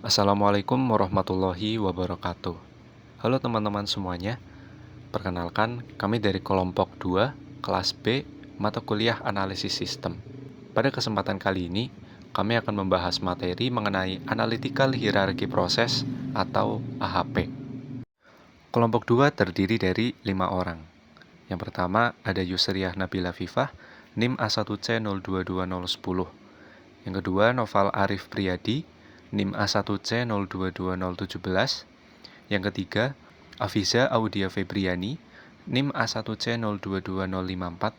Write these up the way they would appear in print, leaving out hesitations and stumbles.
Assalamualaikum warahmatullahi wabarakatuh. Halo teman-teman semuanya. Perkenalkan, kami dari kelompok 2, kelas B, mata kuliah analisis sistem. Pada kesempatan kali ini, kami akan membahas materi mengenai analytical hierarchy process atau AHP. Kelompok 2 terdiri dari 5 orang. Yang pertama ada Yusriyah Nabila Fifah, NIM A1C022010. Yang kedua Noval Arif Priyadi, NIM A1C022017. Yang ketiga Afiza Audia Febriani, NIM A1C022054.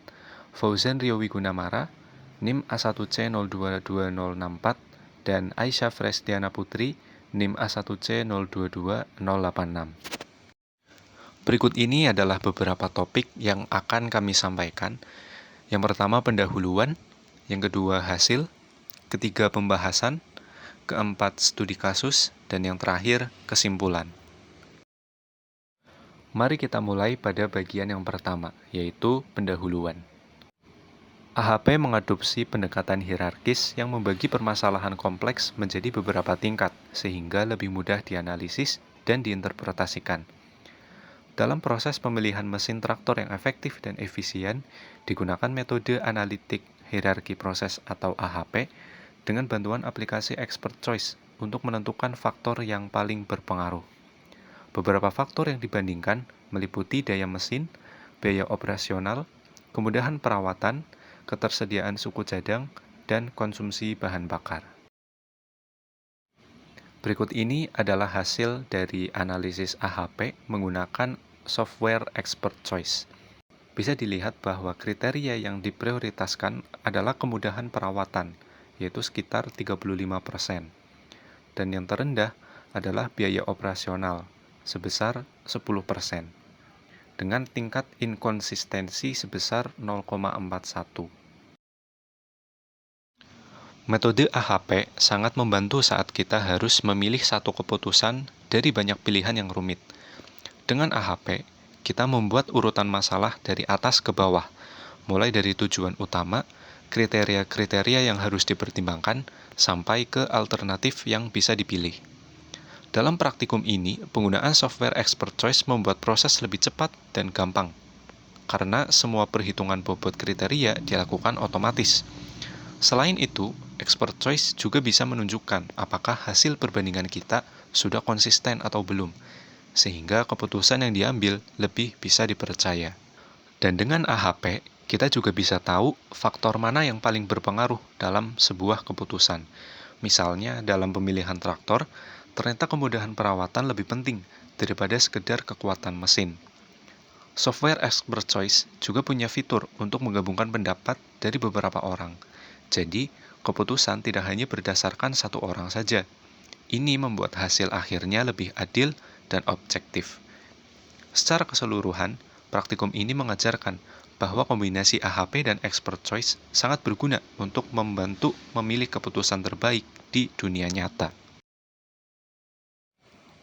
Fauzan Rio Wigunamara, NIM A1C022064. Dan Aisyah Frestiana Putri, NIM A1C022086. Berikut ini adalah beberapa topik yang akan kami sampaikan. Yang pertama pendahuluan, yang kedua hasil, ketiga pembahasan, keempat studi kasus, dan yang terakhir kesimpulan. Mari kita mulai pada bagian yang pertama, yaitu pendahuluan. AHP mengadopsi pendekatan hierarkis yang membagi permasalahan kompleks menjadi beberapa tingkat, sehingga lebih mudah dianalisis dan diinterpretasikan. Dalam proses pemilihan mesin traktor yang efektif dan efisien, digunakan metode analitik hierarki proses atau AHP dengan bantuan aplikasi Expert Choice untuk menentukan faktor yang paling berpengaruh. Beberapa faktor yang dibandingkan meliputi daya mesin, biaya operasional, kemudahan perawatan, ketersediaan suku cadang, dan konsumsi bahan bakar. Berikut ini adalah hasil dari analisis AHP menggunakan software Expert Choice. Bisa dilihat bahwa kriteria yang diprioritaskan adalah kemudahan perawatan, yaitu sekitar 35%. Dan yang terendah adalah biaya operasional, sebesar 10%, dengan tingkat inkonsistensi sebesar 0,41. Metode AHP sangat membantu saat kita harus memilih satu keputusan dari banyak pilihan yang rumit. Dengan AHP, kita membuat urutan masalah dari atas ke bawah, mulai dari tujuan utama, kriteria-kriteria yang harus dipertimbangkan, sampai ke alternatif yang bisa dipilih. Dalam praktikum ini, penggunaan software Expert Choice membuat proses lebih cepat dan gampang, karena semua perhitungan bobot kriteria dilakukan otomatis. Selain itu, Expert Choice juga bisa menunjukkan apakah hasil perbandingan kita sudah konsisten atau belum, sehingga keputusan yang diambil lebih bisa dipercaya. Dan dengan AHP, kita juga bisa tahu faktor mana yang paling berpengaruh dalam sebuah keputusan. Misalnya, dalam pemilihan traktor, ternyata kemudahan perawatan lebih penting daripada sekedar kekuatan mesin. Software Expert Choice juga punya fitur untuk menggabungkan pendapat dari beberapa orang. Jadi, keputusan tidak hanya berdasarkan satu orang saja. Ini membuat hasil akhirnya lebih adil dan objektif. Secara keseluruhan, praktikum ini mengajarkan bahwa kombinasi AHP dan Expert Choice sangat berguna untuk membantu memilih keputusan terbaik di dunia nyata.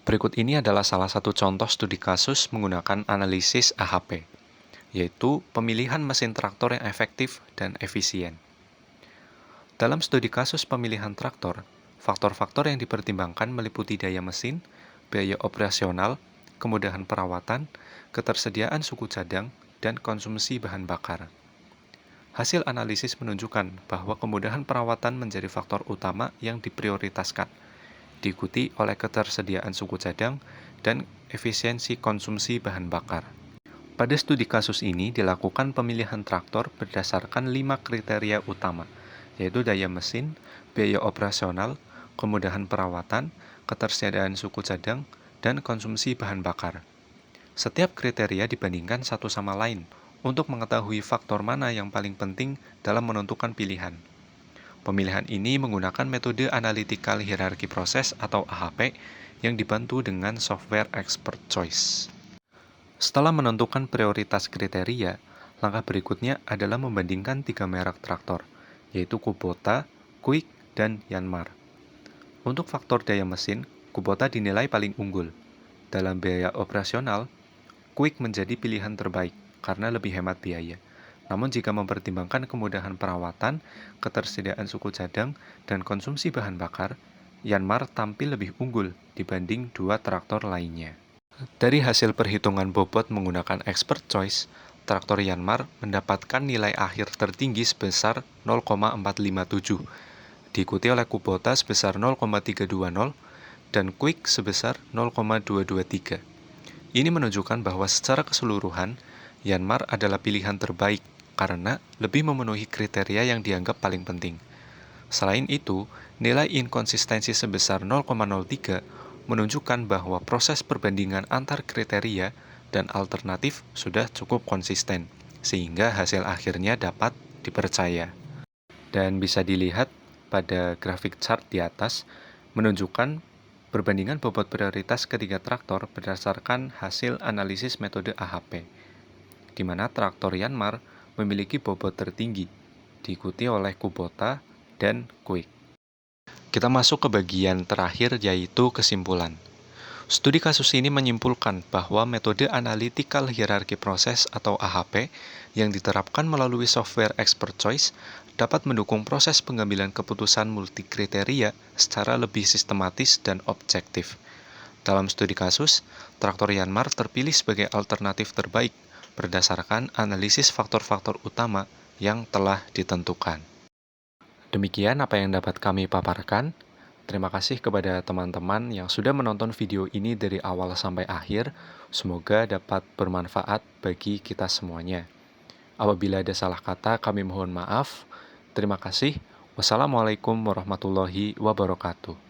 Berikut ini adalah salah satu contoh studi kasus menggunakan analisis AHP, yaitu pemilihan mesin traktor yang efektif dan efisien. Dalam studi kasus pemilihan traktor, faktor-faktor yang dipertimbangkan meliputi daya mesin, biaya operasional, kemudahan perawatan, ketersediaan suku cadang, dan konsumsi bahan bakar. Hasil analisis menunjukkan bahwa kemudahan perawatan menjadi faktor utama yang diprioritaskan, diikuti oleh ketersediaan suku cadang dan efisiensi konsumsi bahan bakar. Pada studi kasus ini dilakukan pemilihan traktor berdasarkan 5 kriteria utama, yaitu daya mesin, biaya operasional, kemudahan perawatan, ketersediaan suku cadang, dan konsumsi bahan bakar. Setiap kriteria dibandingkan satu sama lain untuk mengetahui faktor mana yang paling penting dalam menentukan pilihan. Pemilihan ini menggunakan metode analytical hierarchy process atau AHP yang dibantu dengan software Expert Choice. Setelah menentukan prioritas kriteria, langkah berikutnya adalah membandingkan 3 merek traktor, yaitu Kubota, Kwik, dan Yanmar. Untuk faktor daya mesin, Kubota dinilai paling unggul. Dalam biaya operasional, Kwik menjadi pilihan terbaik karena lebih hemat biaya. Namun jika mempertimbangkan kemudahan perawatan, ketersediaan suku cadang, dan konsumsi bahan bakar, Yanmar tampil lebih unggul dibanding dua traktor lainnya. Dari hasil perhitungan bobot menggunakan expert choice, traktor Yanmar mendapatkan nilai akhir tertinggi sebesar 0,457, diikuti oleh Kubota sebesar 0,320 dan Quick sebesar 0,223. Ini menunjukkan bahwa secara keseluruhan, Yanmar adalah pilihan terbaik karena lebih memenuhi kriteria yang dianggap paling penting. Selain itu, nilai inkonsistensi sebesar 0,03 menunjukkan bahwa proses perbandingan antar kriteria dan alternatif sudah cukup konsisten, sehingga hasil akhirnya dapat dipercaya. Dan bisa dilihat pada grafik chart di atas, menunjukkan perbandingan bobot prioritas ketiga traktor berdasarkan hasil analisis metode AHP, di mana traktor Yanmar memiliki bobot tertinggi, diikuti oleh Kubota dan Quick. Kita masuk ke bagian terakhir, yaitu kesimpulan. Studi kasus ini menyimpulkan bahwa metode analytical hierarchy process atau AHP yang diterapkan melalui software expert choice dapat mendukung proses pengambilan keputusan multikriteria secara lebih sistematis dan objektif. Dalam studi kasus, traktor Yanmar terpilih sebagai alternatif terbaik berdasarkan analisis faktor-faktor utama yang telah ditentukan. Demikian apa yang dapat kami paparkan. Terima kasih kepada teman-teman yang sudah menonton video ini dari awal sampai akhir. Semoga dapat bermanfaat bagi kita semuanya. Apabila ada salah kata, kami mohon maaf. Terima kasih. Wassalamualaikum warahmatullahi wabarakatuh.